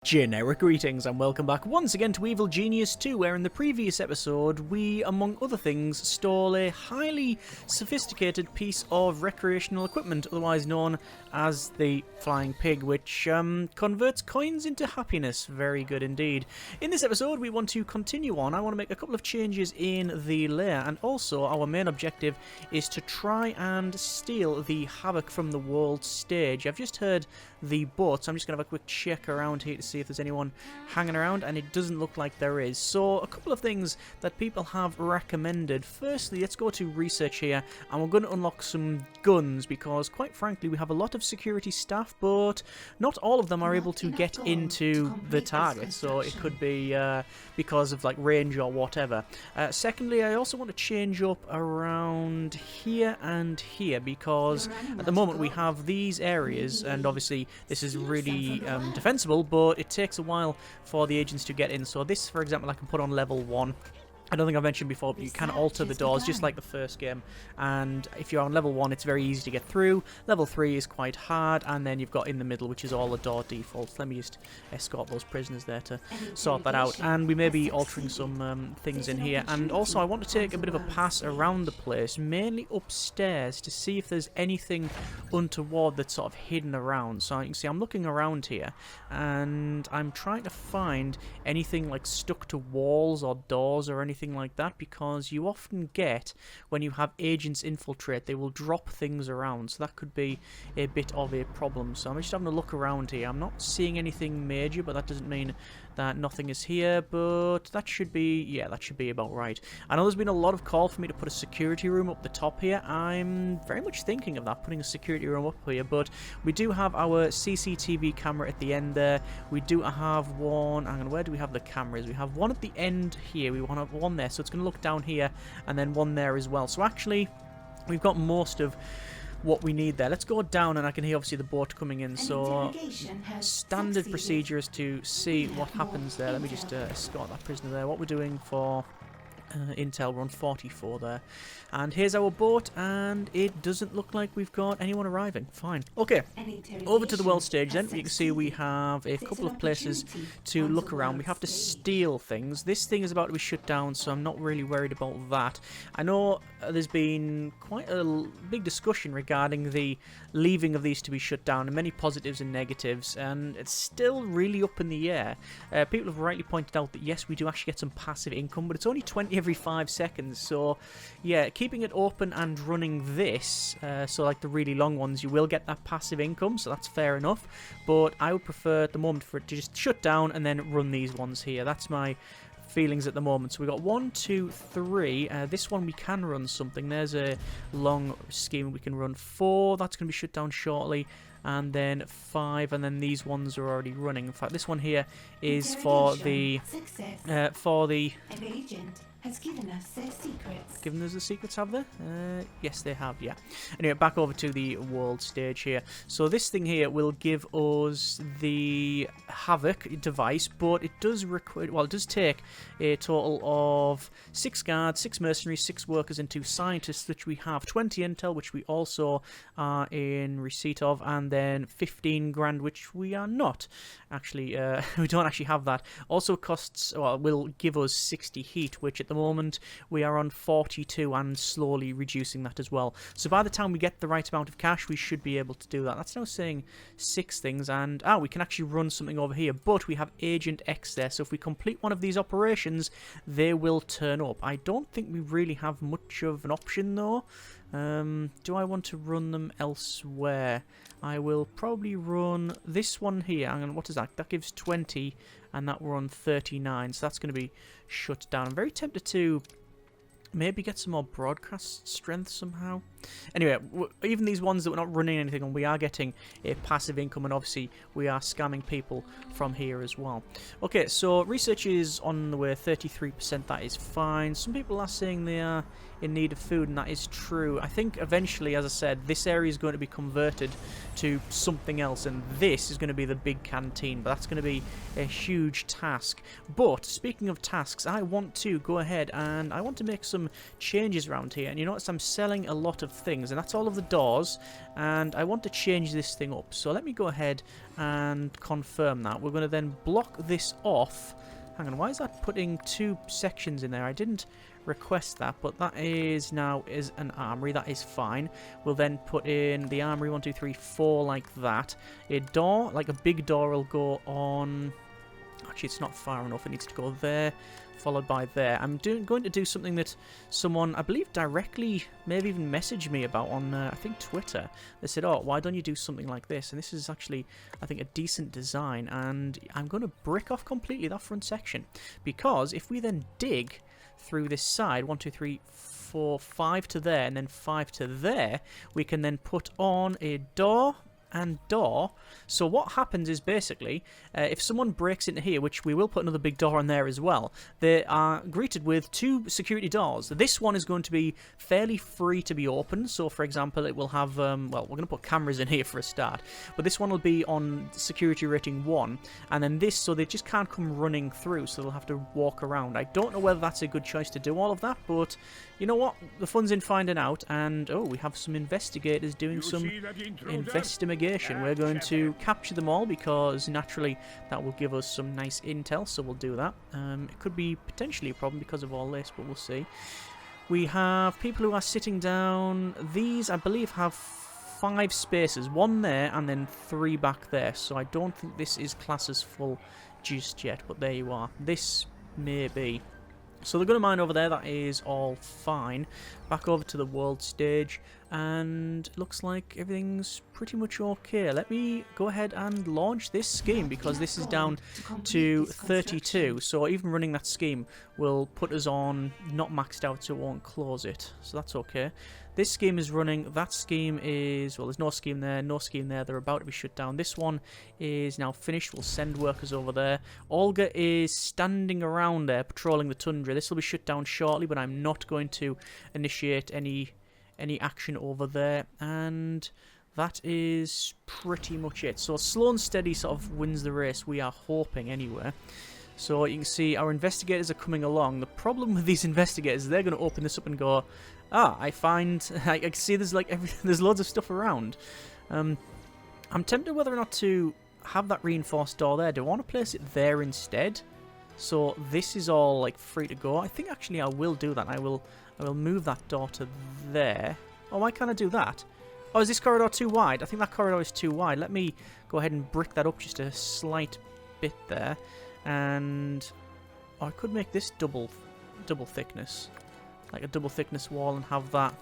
Generic greetings and welcome back once again to Evil Genius 2, where in the previous episode we, among other things, stole a highly sophisticated piece of recreational equipment, otherwise known as the Flying Pig, which converts coins into happiness. Very good indeed. In this episode we want to continue on. I want to make a couple of changes in the lair, and also our main objective is to try and steal the Havoc from the world stage. I've just heard the boat, so I'm just going to have a quick check around here to see if there's anyone hanging around, and it doesn't look like there is. So a couple of things that people have recommended. Firstly, let's go to research here, and we're going to unlock some guns, because quite frankly we have a lot of security staff, but not all of them are able to get into the target, so it could be because of like range or whatever. Secondly, I also want to change up around here and here, because at the moment we have these areas, and obviously this is really defensible, but it takes a while for the agents to get in. So this, for example, I can put on level 1. I don't think I've mentioned before, but you can alter the doors just like the first game, and if you're on level 1 it's very easy to get through. Level 3 is quite hard, and then you've got in the middle, which is all the door defaults. Let me just escort those prisoners there to sort that out, and we may be altering some things in here. And also I want to take a bit of a pass around the place, mainly upstairs, to see if there's anything untoward that's sort of hidden around. So you can see I'm looking around here, and I'm trying to find anything like stuck to walls or doors or anything like that, because you often get, when you have agents infiltrate, they will drop things around, so that could be a bit of a problem. So I'm just having a look around here. I'm not seeing anything major, but that doesn't mean that nothing is here, but that should be, yeah, that should be about right. I know there's been a lot of call for me to put a security room up the top here. I'm very much thinking of that, putting a security room up here, but we do have our CCTV camera at the end there. We do have one, hang on, where do we have the cameras? We have one at the end here, we want one there, so it's going to look down here, and then one there as well. So actually, we've got most of what we need there. Let's go down, and I can hear obviously the boat coming in, so standard procedure is to see what happens there. Let me just escort that prisoner there. What we're doing for intel, we're on 44 there, and here's our boat, and it doesn't look like we've got anyone arriving. Fine. Okay, over to the world stage then. You can see we have a couple of places to look around. We have to steal things. This thing is about to be shut down, so I'm not really worried about that. I know there's been quite a big discussion regarding the leaving of these to be shut down, and many positives and negatives, and it's still really up in the air. People have rightly pointed out that yes, we do actually get some passive income, but it's only 20 every 5 seconds, so yeah, keeping it open and running this, so like the really long ones, you will get that passive income, so that's fair enough, but I would prefer at the moment for it to just shut down and then run these ones here. That's my feelings at the moment. So we got 1, 2, 3. This one we can run something. There's a long scheme we can run. 4, that's going to be shut down shortly, and then 5, and then these ones are already running. In fact, this one here is for the An agent has given us their secrets. Given us the secrets, have they? Yes, they have, yeah. Anyway, back over to the world stage here. So this thing here will give us the Havoc device, but it does require, well, it does take a total of 6 guards, 6 mercenaries, 6 workers, and 2 scientists, which we have 20 intel, which we also are in receipt of, and then 15 grand, which we are not. Actually, we don't actually have that. Also costs, well, will give us 60 heat, which at the moment we are on 42 and slowly reducing that as well. So by the time we get the right amount of cash, we should be able to do that. That's now saying 6 things, and we can actually run something over here, but we have Agent X there, so if we complete one of these operations, they will turn up. I don't think we really have much of an option though. Do I want to run them elsewhere? I will probably run this one here. Hang on, what is that? That gives 20, and that we're on 39, so that's going to be shut down. I'm very tempted to maybe get some more broadcast strength somehow. Anyway, even these ones that we're not running anything on, we are getting a passive income, and obviously we are scamming people from here as well. Okay, so research is on the way, 33%, that is fine. Some people are saying they are in need of food, and that is true. I think eventually, as I said, this area is going to be converted to something else, and this is going to be the big canteen, but that's going to be a huge task. But speaking of tasks, I want to go ahead and I want to make some changes around here, and you notice I'm selling a lot of things, and that's all of the doors, and I want to change this thing up. So let me go ahead and confirm that. We're going to then block this off. Hang on, why is that putting 2 sections in there? I didn't request that, but that is now is an armory. That is fine. We'll then put in the armory 1, 2, 3, 4 like that. A door, like a big door, will go on. Actually, it's not far enough. It needs to go there, followed by there. I'm going to do something that someone, I believe, directly maybe even messaged me about on, I think, Twitter. They said, oh, why don't you do something like this? And this is actually, I think, a decent design. And I'm going to brick off completely that front section. Because if we then dig through this side, 1, 2, 3, 4, 5 to there, and then 5 to there, we can then put on a door and door. So what happens is basically, if someone breaks into here, which we will put another big door on there as well, they are greeted with 2 security doors. This one is going to be fairly free to be opened. So for example, it will have, well, we're going to put cameras in here for a start, but this one will be on security rating 1, and then this, so they just can't come running through, so they'll have to walk around. I don't know whether that's a good choice to do all of that, but you know what, the fun's in finding out. And oh, we have some investigators doing some investigation. We're going to capture them all because naturally that will give us some nice intel, so we'll do that. It could be potentially a problem because of all this, but we'll see. We have people who are sitting down. These, I believe, have 5 spaces, 1 there and then 3 back there, so I don't think this is classed as full just yet, but there you are. This may be. So they're going to mine over there, that is all fine. Back over to the world stage, and it looks like everything's pretty much okay. Let me go ahead and launch this scheme, because this is down to 32, so even running that scheme will put us on not maxed out, so it won't close it, so that's okay. This scheme is running, that scheme is, well, there's no scheme there, no scheme there, they're about to be shut down. This one is now finished, we'll send workers over there. Olga is standing around there patrolling the tundra. This will be shut down shortly, but I'm not going to initiate any action over there, and that is pretty much it. So slow and steady sort of wins the race, we are hoping anyway. So you can see our investigators are coming along. The problem with these investigators is they're going to open this up and go, ah, I can see there's like there's loads of stuff around. I'm tempted whether or not to have that reinforced door there. Do I want to place it there instead? So this is all like free to go. I think actually I will do that. I will move that door to there. Oh, why can't I do that? Oh, is this corridor too wide? I think that corridor is too wide. Let me go ahead and brick that up just a slight bit there. And oh, I could make this double thickness, like a double thickness wall, and have that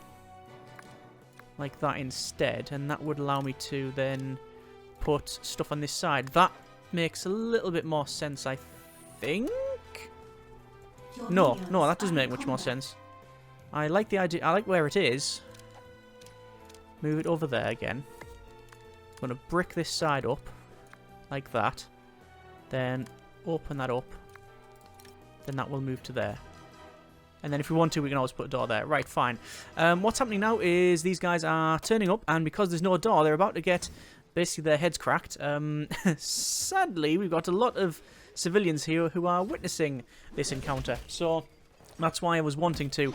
like that instead, and that would allow me to then put stuff on this side. That makes a little bit more sense, I think. No, that doesn't make much more sense. I like the idea. I like where it is. Move it over there again. I'm going to brick this side up like that. Then open that up. Then that will move to there. And then if we want to, we can always put a door there. Right, fine. What's happening now is these guys are turning up, and because there's no door, they're about to get basically their heads cracked. Sadly, we've got a lot of civilians here who are witnessing this encounter. So that's why I was wanting to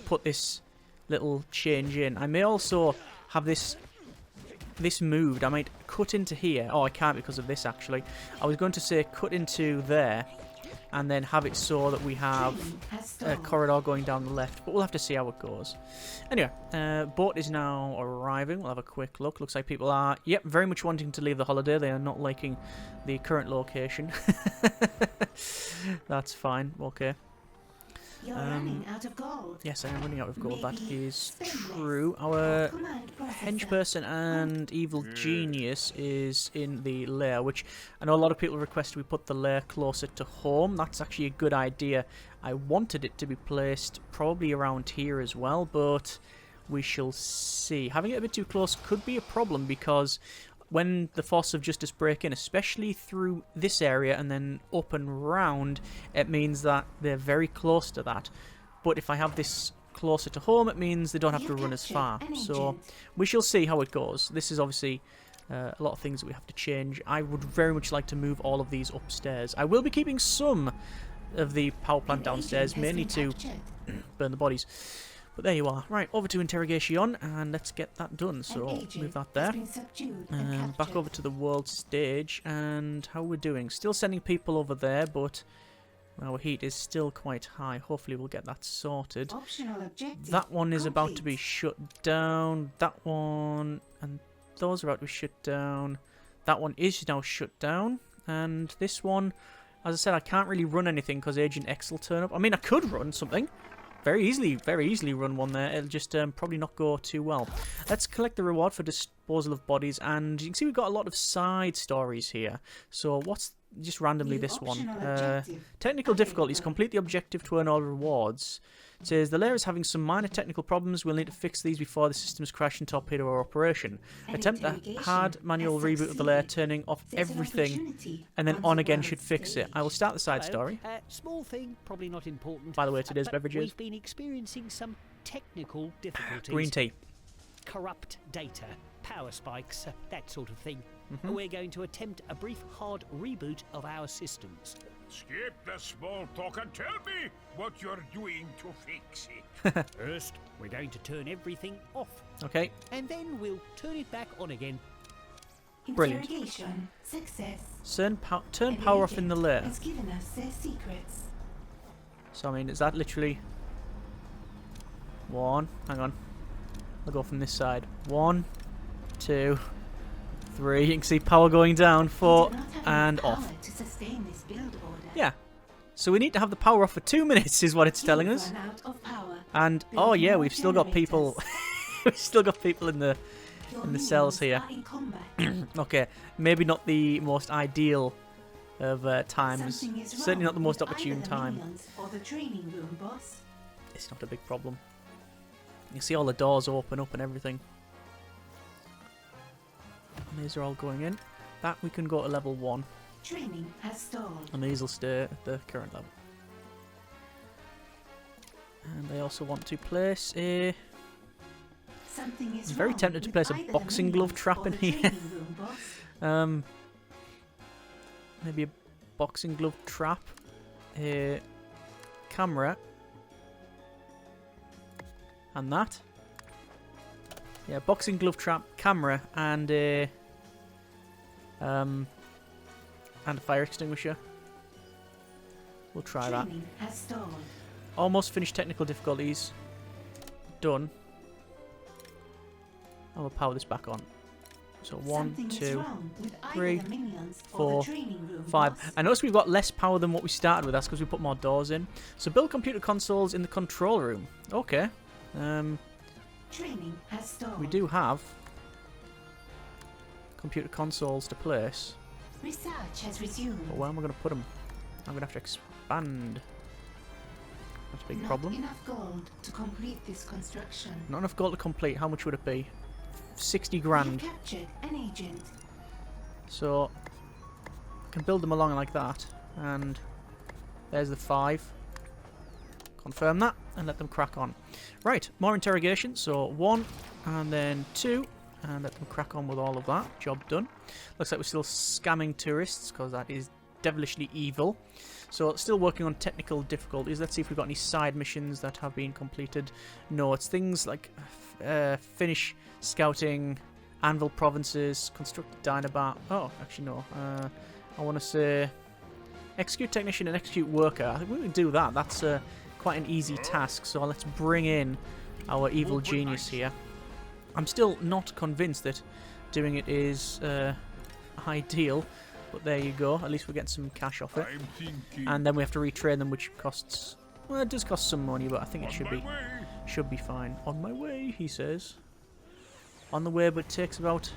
put this little change in. I may also have this moved. I might cut into here. Oh, I can't because of this, actually. I was going to say cut into there and then have it so that we have a corridor going down the left, but we'll have to see how it goes. Anyway, boat is now arriving. We'll have a quick look. Looks like people are, yep, very much wanting to leave the holiday. They are not liking the current location. That's fine. Okay. You're running out of gold. Yes, I am running out of gold. That is true. Our henchperson and evil genius is in the lair, which I know a lot of people requested we put the lair closer to home. That's actually a good idea. I wanted it to be placed probably around here as well, but we shall see. Having it a bit too close could be a problem, because when the Force of Justice break in, especially through this area and then up and round, it means that they're very close to that. But if I have this closer to home, it means they don't have to run as far. So we shall see how it goes. This is obviously a lot of things that we have to change. I would very much like to move all of these upstairs. I will be keeping some of the power plant downstairs, mainly to burn the bodies. But there you are. Right, over to interrogation, and let's get that done. So move that there. Back over to the world stage, and how we're doing. Still sending people over there, but our heat is still quite high. Hopefully we'll get that sorted. That one is about to be shut down. That one, and those are about to be shut down. That one is now shut down. And this one, as I said, I can't really run anything because Agent X will turn up. I mean, I could run something. Very easily run one there. It'll just probably not go too well. Let's collect the reward for disposal of bodies. And you can see we've got a lot of side stories here. So what's just randomly this one? Technical difficulties. Complete the objective to earn all rewards. It says the Lair is having some minor technical problems. We'll need to fix these before the systems crash and torpedo our operation. Attempt a hard manual reboot of the Lair, turning off everything, and then on again should fix it. I will start the side story. Small thing, probably not important. By the way, today's beverages. We've been experiencing some technical difficulties. Green tea. Corrupt data, power spikes, that sort of thing. We're going to attempt a brief hard reboot of our systems. Skip the small talk and tell me what you're doing to fix it. First, we're going to turn everything off. Okay. And then we'll turn it back on again. Brilliant. Success. Turn power off in the Lair. Has given us their secrets. So I mean, is that literally one? Hang on. I'll go from this side. 1, 2, 3. You can see power going down. 4 and off. To sustain this build order. Yeah. So we need to have the power off for 2 minutes, is what it's telling You've us. run out of power. And Build oh yeah, more we've still got people. We've still got people in the cells here. Are in combat. Okay, maybe not the most ideal of times. Something is Certainly not the wrong most with opportune either the time. minions or the training room, boss. It's not a big problem. You see all the doors open up and everything. And these are all going in. That we can go to level 1. Training has stalled. And these will stay at the current level. And they also want to place a... Something is I'm very wrong tempted to with place a either the boxing glove minions trap or in the here. training room, boss. Maybe a boxing glove trap. A camera. And that. Yeah, boxing glove trap, camera, and a fire extinguisher. We'll try that. Training has stalled. Almost finished technical difficulties. Done. I will power this back on. So 1, Something is 2, wrong with either 3, the minions or 4, the training room, 5. boss. I noticed we've got less power than what we started with. That's because we put more doors in. So build computer consoles in the control room. Okay. Training has stalled. We do have computer consoles to place. Research has resumed. But where am I going to put them? I'm going to have to expand. That's a big Not problem. enough gold to complete this construction. Not enough gold to complete. How much would it be? 60 We grand. have captured an agent. So I can build them along like that. And there's the 5. Confirm that and let them crack on. Right, more interrogation. So 1 and then 2. And let them crack on with all of that. Job done. Looks like we're still scamming tourists because that is devilishly evil. So still working on technical difficulties. Let's see if we've got any side missions that have been completed. No, it's things like finish scouting, anvil provinces, construct dynabat. Oh, actually no. I want to say execute technician and execute worker. I think we can do that. That's quite an easy task. So let's bring in our evil genius here. I'm still not convinced that doing it is ideal, but there you go. At least we're getting some cash off it. And then we have to retrain them, which costs... Well, it does cost some money, but I think it should be fine. On my way, he says. On the way, but it takes about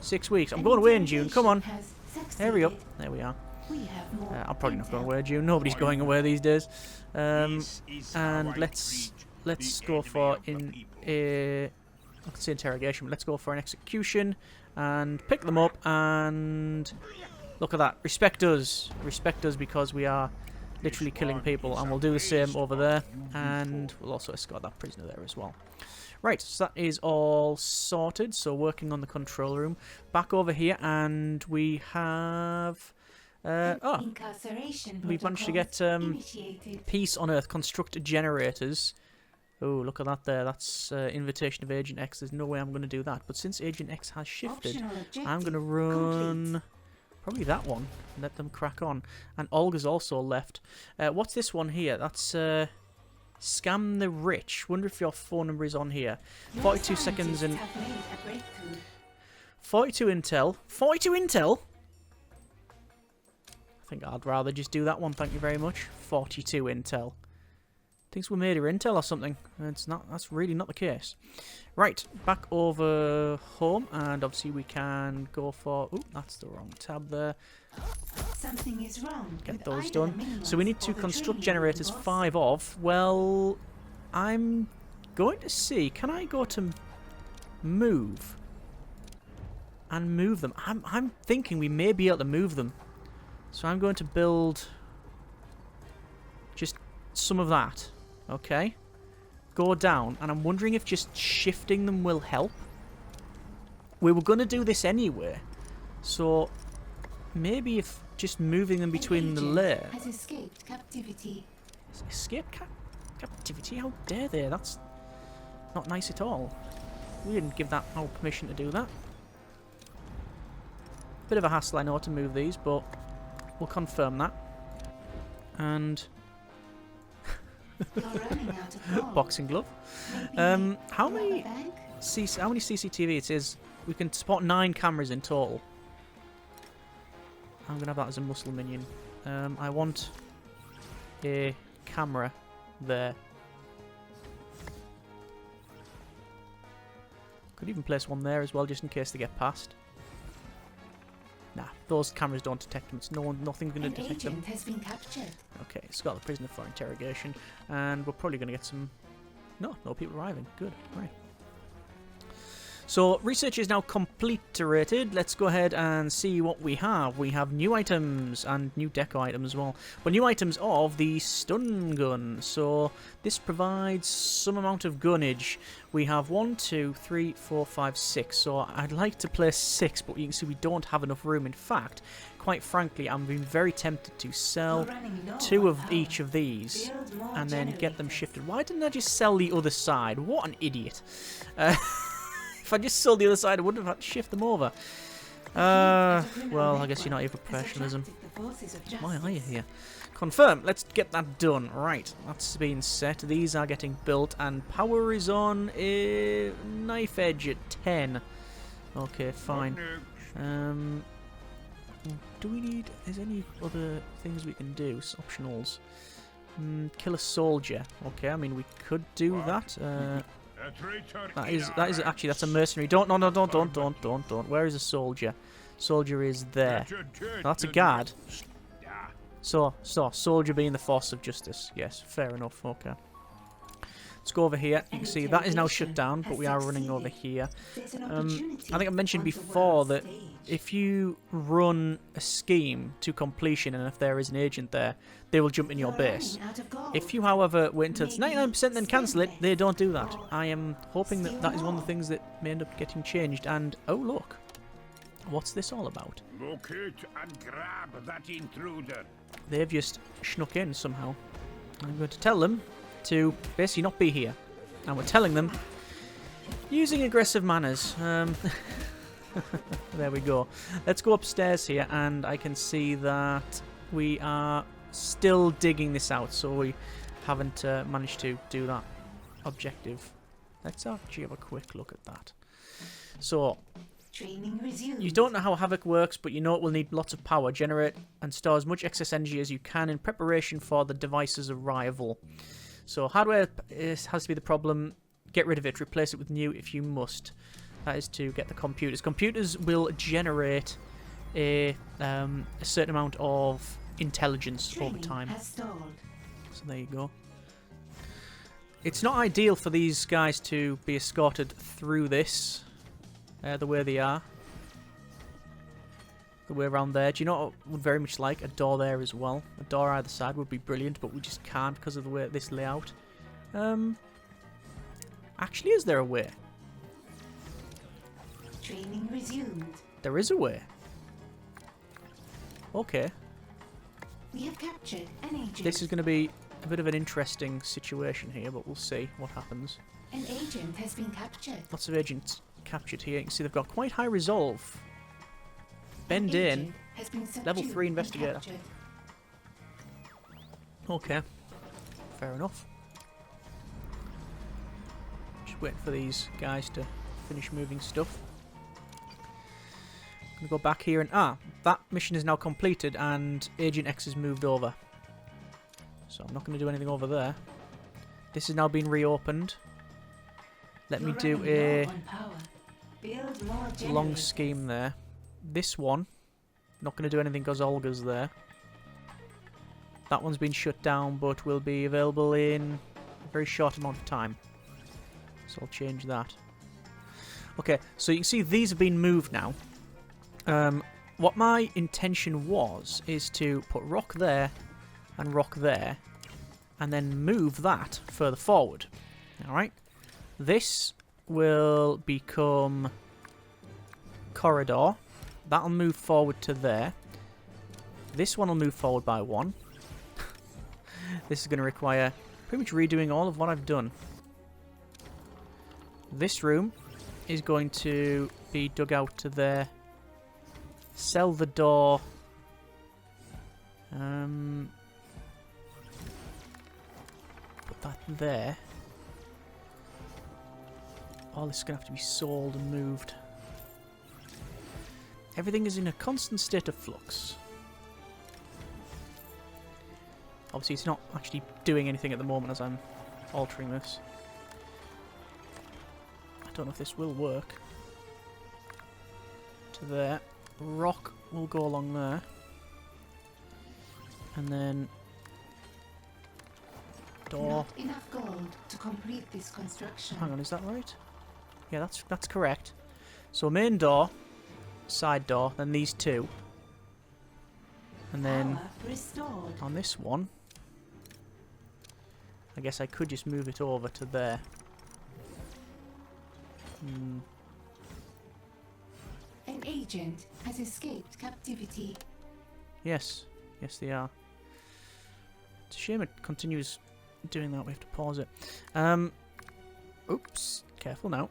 6 weeks. I'm going away in June. Come on. Hurry up. There we are. I'm probably not going away in June. Nobody's going away these days. And let's go for let's say interrogation, but let's go for an execution and pick them up and look at that. Respect us because we are literally killing people, and we'll do the same over there, and we'll also escort that prisoner there as well. Right, so that is all sorted, so working on the control room. Back over here, and we have... we've managed to get Peace on Earth, construct generators. Oh, look at that there, that's invitation of Agent X. There's no way I'm going to do that, but since Agent X has shifted, I'm going to run... probably that one, and let them crack on. And Olga's also left. What's this one here? That's... Scam the Rich. Wonder if your phone number is on here. 42 seconds and... 42 intel. 42 intel? I think I'd rather just do that one, thank you very much. 42 intel. Thinks we made her intel or something. It's not. That's really not the case. Right, back over home, and obviously we can go for... Ooh, that's the wrong tab there. Something is wrong. Get those done. So we need to construct generators 5 of. Well, I'm going to see. Can I go to move and move them? I'm thinking we may be able to move them. So I'm going to build just some of that. Okay. Go down, and I'm wondering if just shifting them will help. We were going to do this anyway, so maybe if just moving them between the Lair. Has escaped captivity. Escape captivity? How dare they? That's not nice at all. We didn't give that our permission to do that. Bit of a hassle, I know, to move these, but we'll confirm that. And boxing glove. How many CCTV it is? We can spot 9 cameras in total. I'm gonna have that as a muscle minion. I want a camera there. Could even place one there as well, just in case they get past. Nah, those cameras don't detect them. It's nothing's going to detect them. Has been captured. Okay, it's got the prisoner for interrogation, and we're probably going to get some... No people arriving. Good, right. So, research is now completed. Let's go ahead and see what we have. We have new items and new deco items as well. But new items of the stun gun. So, this provides some amount of gunnage. We have 1, 2, 3, 4, 5, 6. So, I'd like to place 6, but you can see we don't have enough room. In fact, quite frankly, I'm being very tempted to sell 2 of each of these and then get them shifted. Why didn't I just sell the other side? What an idiot. If I just sold the other side, I wouldn't have had to shift them over. Well, I guess you're not even professionalism. Why are you here? Confirm. Let's get that done. Right, that's been set. These are getting built, and power is on a knife edge at 10. Okay, fine. Do we need... Is any other things we can do? Optionals. Kill a soldier. Okay, I mean, we could do that. That is actually, that's a mercenary. Don't. Where is a soldier? Soldier is there. Oh, that's a guard. So, soldier being the force of justice. Yes, fair enough. Okay. Let's go over here. You can see that is now shut down, but we are running over here. I think I mentioned before that if you run a scheme to completion and if there is an agent there, they will jump in your base. If you, however, wait until it's 99% then cancel it, they don't do that. I am hoping that that is one of the things that may end up getting changed. And, oh look, what's this all about? Locate and grab that intruder. They've just snuck in somehow. I'm going to tell them to basically not be here. And we're telling them using aggressive manners. There we go. Let's go upstairs here, and I can see that we are still digging this out, so we haven't managed to do that objective. Let's actually have a quick look at that. So, you don't know how Havoc works, but you know it will need lots of power. Generate and store as much excess energy as you can in preparation for the device's arrival. So, hardware has to be the problem. Get rid of it. Replace it with new if you must. That is to get the computers. Computers will generate a certain amount of intelligence over time. So there you go. It's not ideal for these guys to be escorted through this the way they are. the way around there. Do you know what I would very much like? A door there as well. A door either side would be brilliant, but we just can't because of the way this layout. Actually, is there a way? Training resumed. There is a way. Okay. We have captured an agent. This is going to be a bit of an interesting situation here, but we'll see what happens. An agent has been captured. Lots of agents captured here. You can see they've got quite high resolve. Bend in. Has been Level 3 and investigator. captured. Okay. Fair enough. Just waiting for these guys to finish moving stuff. Gonna go back here and that mission is now completed and Agent X has moved over. So I'm not going to do anything over there. This has now been reopened. Let me do a long scheme there. This one, not going to do anything because Olga's there. That one's been shut down but will be available in a very short amount of time. So I'll change that. Okay, so you can see these have been moved now. What my intention was is to put rock there and rock there and then move that further forward. Alright? This will become corridor. That'll move forward to there. This one will move forward by 1. This is going to require pretty much redoing all of what I've done. This room is going to be dug out to there. Sell the door. Put that there. All this is going to have to be sold and moved. Everything is in a constant state of flux. Obviously, it's not actually doing anything at the moment as I'm altering this. I don't know if this will work. To there. Rock will go along there. And then door. Not enough gold to complete this construction. Hang on, is that right? Yeah, that's correct. So main door, side door, then these two. And then Power restored. on this one, I guess I could just move it over to there. An agent has escaped captivity. Yes. Yes, they are. It's a shame it continues doing that. We have to pause it. Oops. Careful now.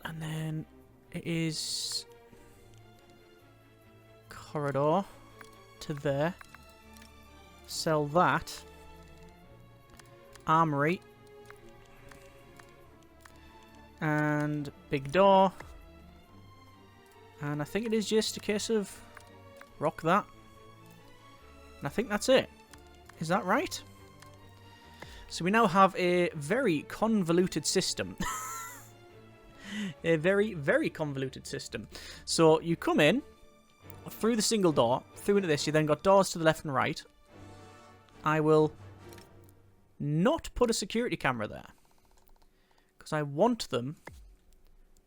And then it is corridor to there. Sell that. Armory. And big door. And I think it is just a case of rock that. And I think that's it. Is that right? So we now have a very convoluted system. A very, very convoluted system. So you come in through the single door, through into this. You then got doors to the left and right. I will not put a security camera there. Because I want them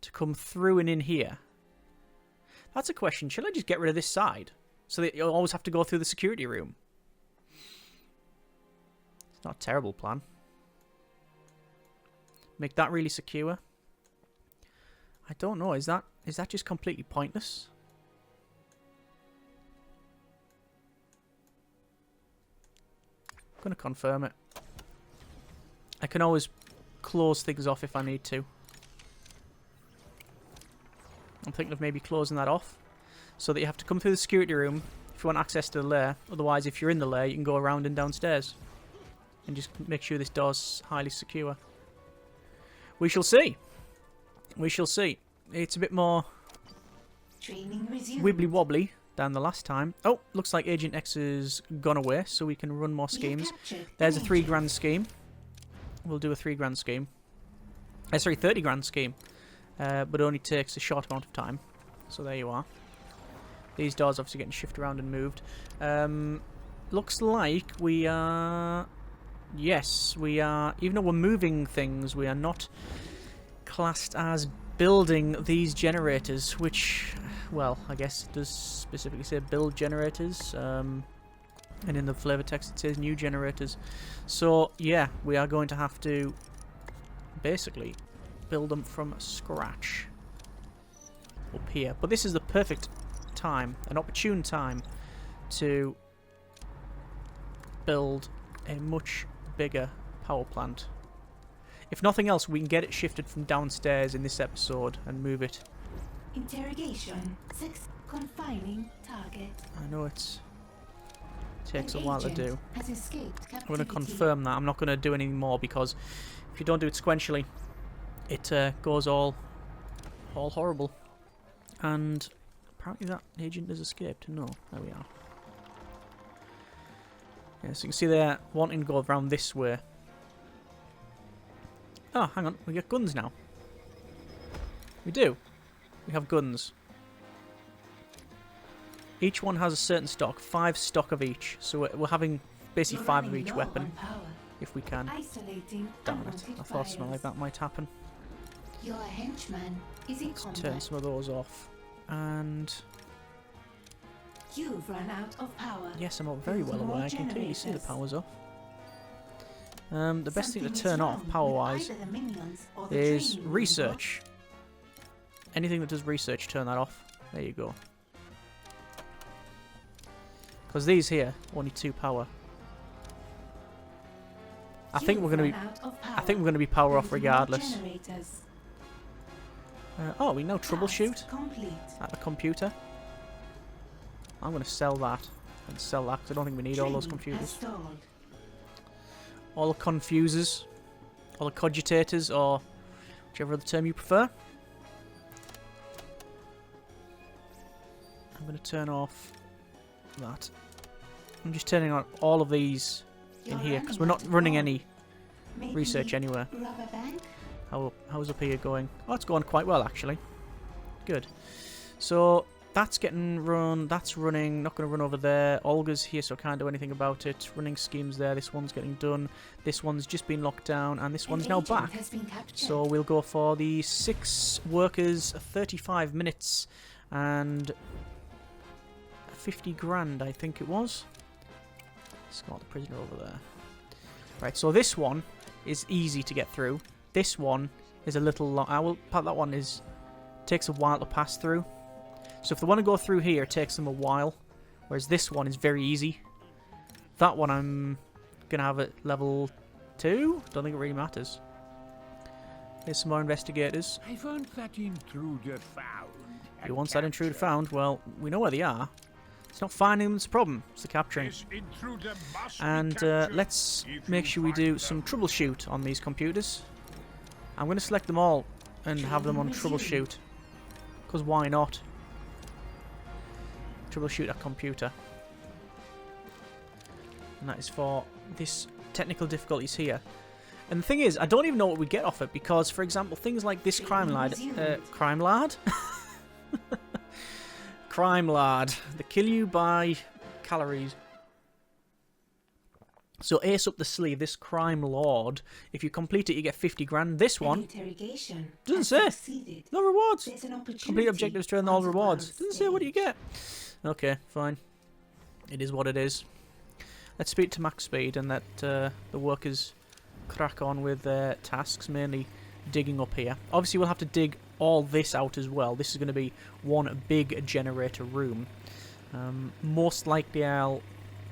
to come through and in here. That's a question. Should I just get rid of this side? So that you always have to go through the security room. It's not a terrible plan. Make that really secure. I don't know. Is that just completely pointless? I'm going to confirm it. I can always close things off if I need to. I'm thinking of maybe closing that off so that you have to come through the security room if you want access to the lair. Otherwise, if you're in the lair, you can go around and downstairs and just make sure this door's highly secure. We shall see. We shall see. It's a bit more wibbly wobbly than the last time. Oh, looks like Agent X has gone away, so we can run more schemes. There's a 3 grand scheme. We'll do a 3 grand scheme. Sorry, 30 grand scheme. But it only takes a short amount of time. So there you are. These doors obviously getting shifted around and moved. Looks like we are... Yes, we are... Even though we're moving things, we are not classed as building these generators, which, well, I guess it does specifically say build generators, and in the flavor text it says new generators. So yeah, we are going to have to basically build them from scratch up here. But this is the perfect time, an opportune time, to build a much bigger power plant. If nothing else, we can get it shifted from downstairs in this episode and move it. Interrogation. Confining target. I know it takes a while to do. Has escaped I'm captivity. going to confirm that. I'm not going to do anything more because if you don't do it sequentially, it goes all horrible. And apparently that agent has escaped. No, there we are. Yeah, so you can see they're wanting to go around this way. Oh, hang on. We get guns now. We do. We have guns. Each one has a certain stock. 5 stock of each. So we're having basically 5 of each weapon. If we can. Damn it. I thought something like that might happen. Your henchman is in Let's combat. turn some of those off. And You've run out of power. yes, I'm very well More aware. I can clearly see the generators. power's off. The best thing to Something is turn off, wrong power-wise, with either the minions or the is training room research. Anything that does research, turn that off. There you go. Because these here, only 2 power. I think we're gonna be. I think we're gonna be power off regardless. Oh, we now troubleshoot at the computer. I'm gonna sell that and sell that because I don't think we need all those computers. All the confusers, all the cogitators, or whichever other term you prefer. I'm going to turn off that. I'm just turning on all of these in here because we're not running any research anywhere. How's up here going? Oh, it's going quite well actually. Good. So that's getting run. That's running. Not going to run over there. Olga's here, so I can't do anything about it. Running schemes there. This one's getting done. This one's just been locked down, and this one's now back. So we'll go for the 6 workers, 35 minutes, and 50 grand, I think it was. Let's got the prisoner over there. Right. So this one is easy to get through. This one is a little long. I will. That one takes a while to pass through. So if they want to go through here, it takes them a while. Whereas this one is very easy. That one I'm going to have at level 2. Don't think it really matters. Here's some more investigators. I want that intruder found. Who wants that intruder found? Well, we know where they are. It's not finding them that's the problem. It's the capturing. This intruder must be And captured. let's If make you sure we find do them. some troubleshoot on these computers. I'm going to select them all and have them on troubleshoot. Because why not? Troubleshoot a computer. And that is for this technical difficulties here. And the thing is, I don't even know what we get off it because, for example, things like this crime lad... crime lad? Crime lad. They kill you by calories. So ace up the sleeve, this crime lord. If you complete it, you get 50 grand. This one doesn't say. No rewards. Complete objectives to earn all rewards. Doesn't say what do you get. Okay, fine. It is what it is. Let's speed to max speed and let the workers crack on with their tasks, mainly digging up here. Obviously, we'll have to dig all this out as well. This is going to be one big generator room. Most likely, I'll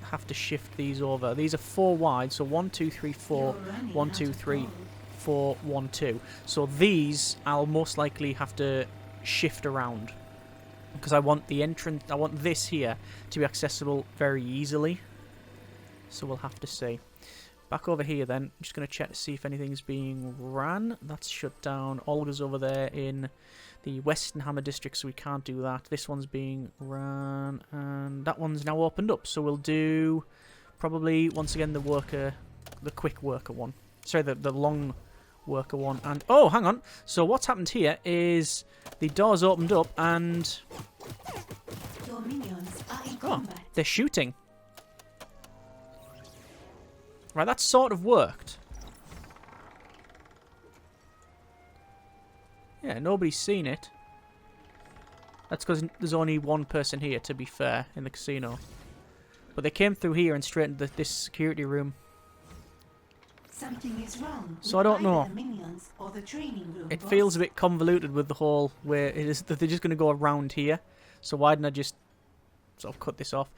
have to shift these over. These are 4 wide, so 1, 2, 3, 4, 1, 2, 3, 4, 1, 2. So these I'll most likely have to shift around because I want the entrance. I want this here to be accessible very easily. So we'll have to see. Back over here then, I'm just going to check to see if anything's being ran. That's shut down. Olga's over there in the Western Hammer District, so we can't do that. This one's being ran, and that one's now opened up. So we'll do probably, once again, the quick worker one. Sorry, the long worker one. And, oh, hang on. So what's happened here is the door's opened up, and... Your minions are in Oh, combat. they're shooting. Right, that sort of worked. Yeah, nobody's seen it. That's because there's only one person here, to be fair, in the casino. But they came through here and straight into this security room. Something is wrong. So I don't know. The minions or the training room, It boss. feels a bit convoluted with the whole where it is that they're just going to go around here. So why didn't I just sort of cut this off?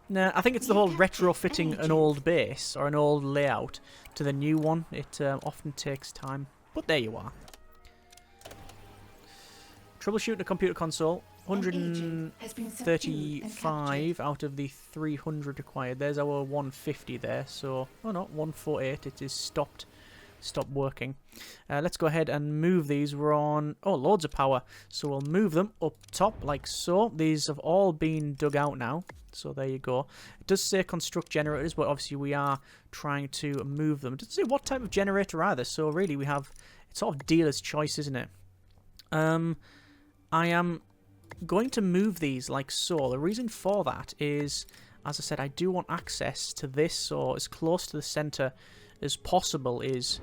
Nah, I think it's the whole retrofitting an old base or an old layout to the new one. It often takes time. But there you are. Troubleshooting a computer console. 135 out of the 300 required. There's our 150 there. So, oh no, 148. It is stopped working. Let's go ahead and move these. We're on, oh, loads of power. So we'll move them up top like so. These have all been dug out now. So there you go. It does say construct generators, but obviously we are trying to move them. It doesn't say what type of generator either. So really we have, it's sort of dealer's choice, isn't it? I am going to move these like so. The reason for that is, as I said, I do want access to this, so as close to the center as possible is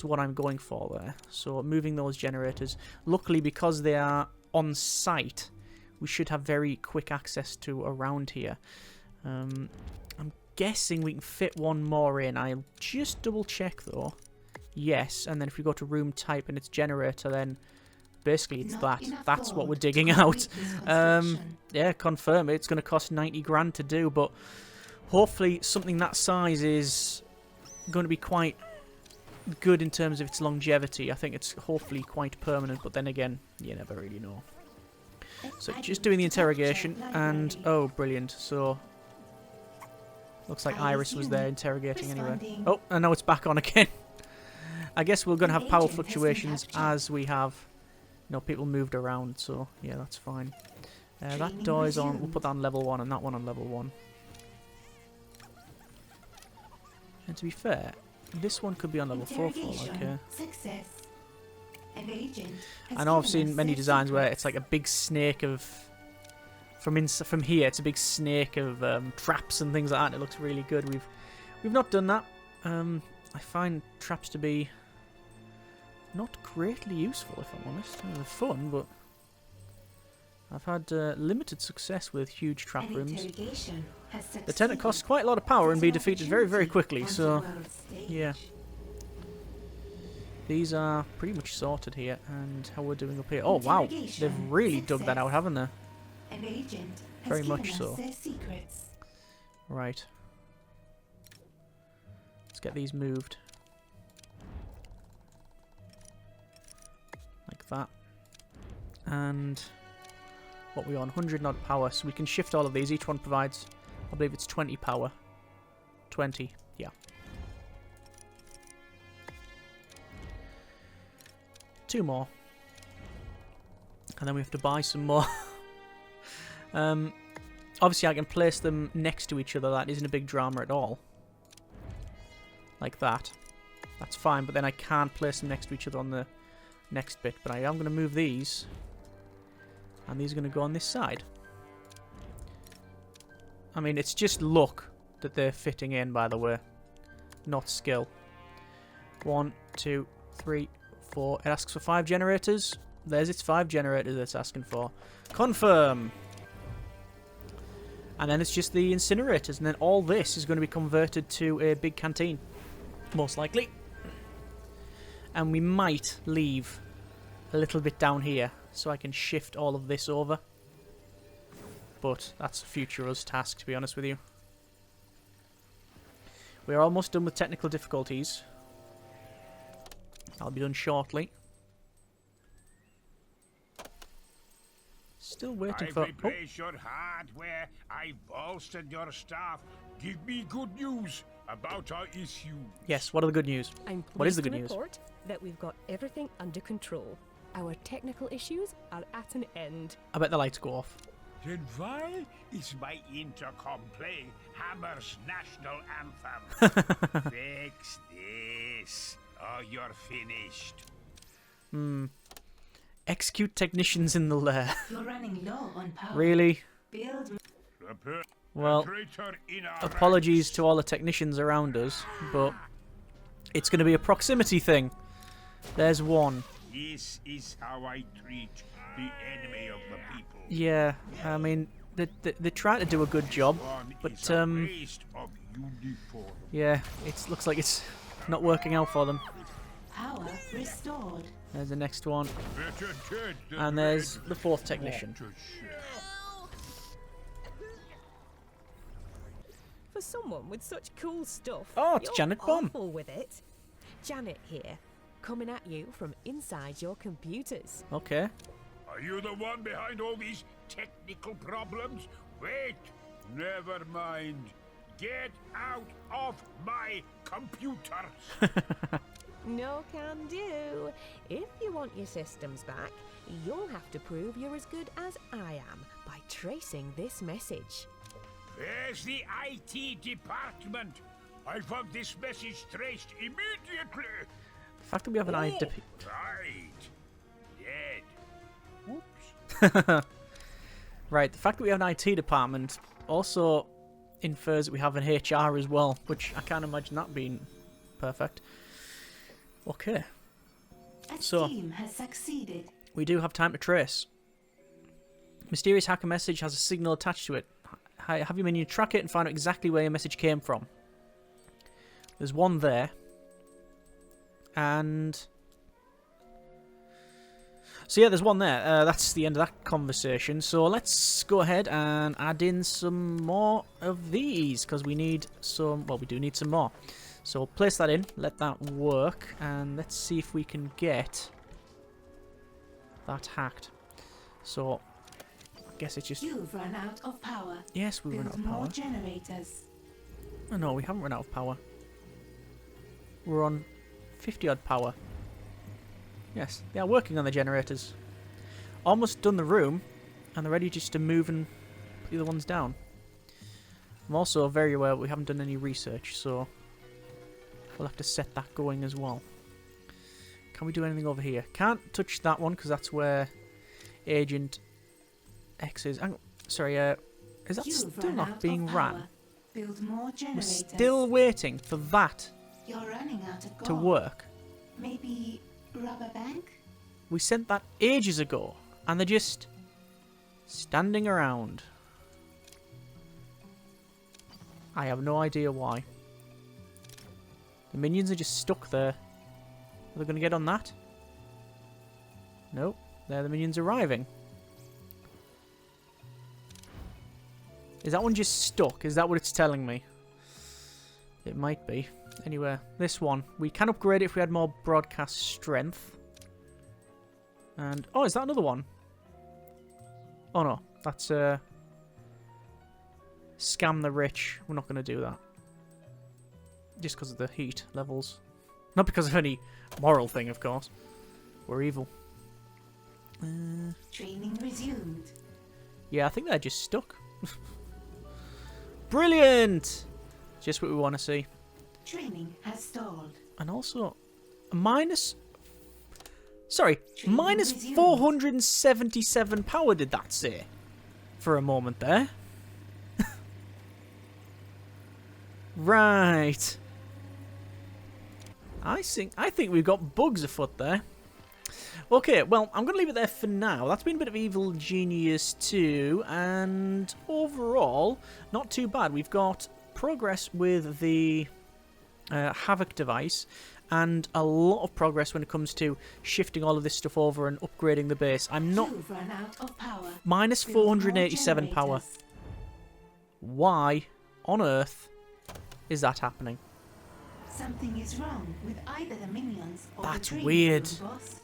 what I'm going for there. So moving those generators. Luckily, because they are on site, we should have very quick access to around here. I'm guessing we can fit one more in. I'll just double check though. Yes, and then if we go to room type and it's generator, then basically it's that. That's what we're digging out. Yeah, confirm it. It's going to cost 90 grand to do, but hopefully something that size is going to be quite good in terms of its longevity. I think it's hopefully quite permanent, but then again, you never really know. So just doing the interrogation, and oh, brilliant. So looks like Iris was there interrogating anyway. Oh, and now it's back on again. I guess we're going to have power fluctuations as we have, you know, people moved around, so yeah, that's fine. That door is on, we'll put that on level 1 and that one on level 1. And to be fair, this one could be on level 4 for like Success. An agent I know I've seen many designs where it's like a big snake of, from here, it's a big snake of traps and things like that, and it looks really good. We've not done that. I find traps to be not greatly useful, if I'm honest. They're fun, but I've had limited success with huge trap rooms. They tend to cost quite a lot of power and be defeated very, very quickly, so yeah. These are pretty much sorted here, and how we're doing up here. Oh wow, they've really dug that out, haven't they? Very much so. Right. Let's get these moved. Like that. And what we on? 100 odd power, so we can shift all of these. Each one provides, I believe it's 20 power. 20, yeah. Two more. And then we have to buy some more. Obviously I can place them next to each other. That isn't a big drama at all. Like that. That's fine, but then I can't place them next to each other on the next bit. But I am going to move these. And these are going to go on this side. I mean, it's just luck that they're fitting in, by the way. Not skill. 1, 2, 3, 4. It asks for 5 generators. There's its 5 generators it's asking for. Confirm. And then it's just the incinerators. And then all this is going to be converted to a big canteen. Most likely. And we might leave a little bit down here so I can shift all of this over. But that's a future us task, to be honest with you. We're almost done with technical difficulties. I'll be done shortly. Still waiting for... I've replaced your hardware, I've bolstered your staff. Give me good news about our issue. Yes, what are the good news? What is the good news? Report that we've got everything under control. Our technical issues are at an end. I bet the lights go off. Then why is my intercom playing Hammer's national anthem? Fix this, or you're finished. Execute technicians in the lair. You're running low on power. Really? Build. Well, apologies to all the technicians around us, but it's going to be a proximity thing. There's one. This is how I treat the enemy of the people. Yeah, I mean, they try to do a good job, One but is a waste of uniform. yeah, it looks like it's not working out for them. Power restored. There's the next one, Better dead than and there's red. the fourth technician. What a shame. For someone with such cool stuff, Oh, it's you're Janet Bomb. awful with it. Janet here, coming at you from inside your computers. Okay. Are you the one behind all these technical problems? Wait, never mind. Get out of my computers. No can do. If you want your systems back, you'll have to prove you're as good as I am by tracing this message. Where's the IT department? I want this message traced immediately. The fact that we have an Oh, ID. right. Dead. Oops. Right, the fact that we have an IT department also infers that we have an HR as well, which I can't imagine that being perfect. Okay, A So- team has succeeded. we do have time to trace. Mysterious hacker message has a signal attached to it. Have your minion track it and find out exactly where your message came from. There's one there. And... so yeah, there's one there. That's the end of that conversation. So let's go ahead and add in some more of these, because we need some... well, we do need some more. So place that in, let that work, and let's see if we can get that hacked. So, I guess it's just... You've run out of power. yes, we run out Build of more power. generators. Oh, no, we haven't run out of power. We're on 50 odd power. Yes, they are working on the generators. Almost done the room, and they're ready just to move and put the other ones down. I'm also very aware we haven't done any research, so we'll have to set that going as well. Can we do anything over here? Can't touch that one because that's where Agent X is. Sorry, is that You've still run not out being of ran? power. Build more We're generators. still waiting for that You're running out of gold. to work. Maybe rubber bank? We sent that ages ago, and they're just standing around. I have no idea why. The minions are just stuck there. Are they going to get on that? Nope. There the minions arriving. Is that one just stuck? Is that what it's telling me? It might be. Anyway, this one. We can upgrade it if we had more broadcast strength. And... oh, is that another one? Oh no. That's scam the rich. We're not going to do that. Just because of the heat levels. Not because of any moral thing, of course. We're evil. Training resumed. Yeah, I think they're just stuck. Brilliant! Just what we want to see. Training has stalled. And also, minus... sorry, Training minus resumed. 477 power did that say? For a moment there. Right. I think we've got bugs afoot there. Okay, well, I'm going to leave it there for now. That's been a bit of Evil Genius 2, and overall, not too bad. We've got progress with the Havoc device, and a lot of progress when it comes to shifting all of this stuff over and upgrading the base. I'm not... You've run out of power. minus Build more 487 power. generators. Why on earth is that happening? Something is wrong with either the minions or That's the training weird. room, boss.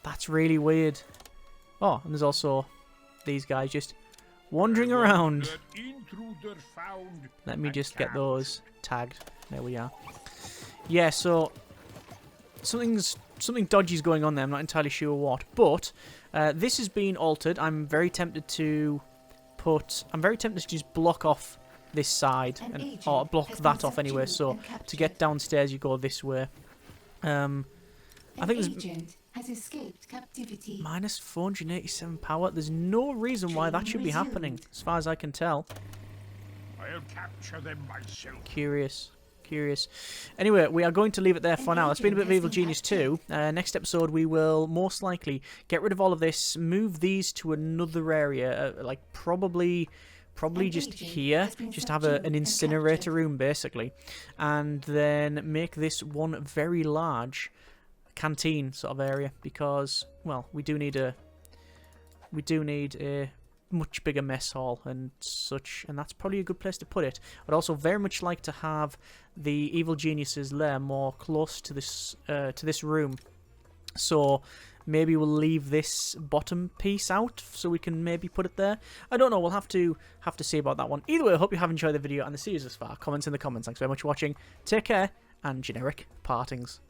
That's really weird. Oh, and there's also these guys just wandering around. That intruder found Let me a just get cat. those tagged. There we are. Yeah, so something dodgy's going on there. I'm not entirely sure what, but this has been altered. I'm very tempted to just block off this side An and agent or block has that been off anyway. subdued So and to captured. get downstairs, you go this way. I think An there's agent has escaped captivity. minus 487 power. There's no reason why that Training should be happening, resumed. as far as I can tell. I'll capture them myself. Curious. Curious. Anyway, we are going to leave it there for now. That's been a bit of Evil Genius 2. Next episode, we will most likely get rid of all of this, move these to another area, like probably just here, just have an incinerator room basically, and then make this one very large canteen sort of area, because, well, we do need a much bigger mess hall and such, and that's probably a good place to put it. I'd also very much like to have the Evil Genius's lair more close to this room, so maybe we'll leave this bottom piece out so we can maybe put it there. I don't know, we'll have to see about that one. Either way, I hope you have enjoyed the video and the series thus far. Comments in the comments. Thanks very much for watching. Take care, and generic partings.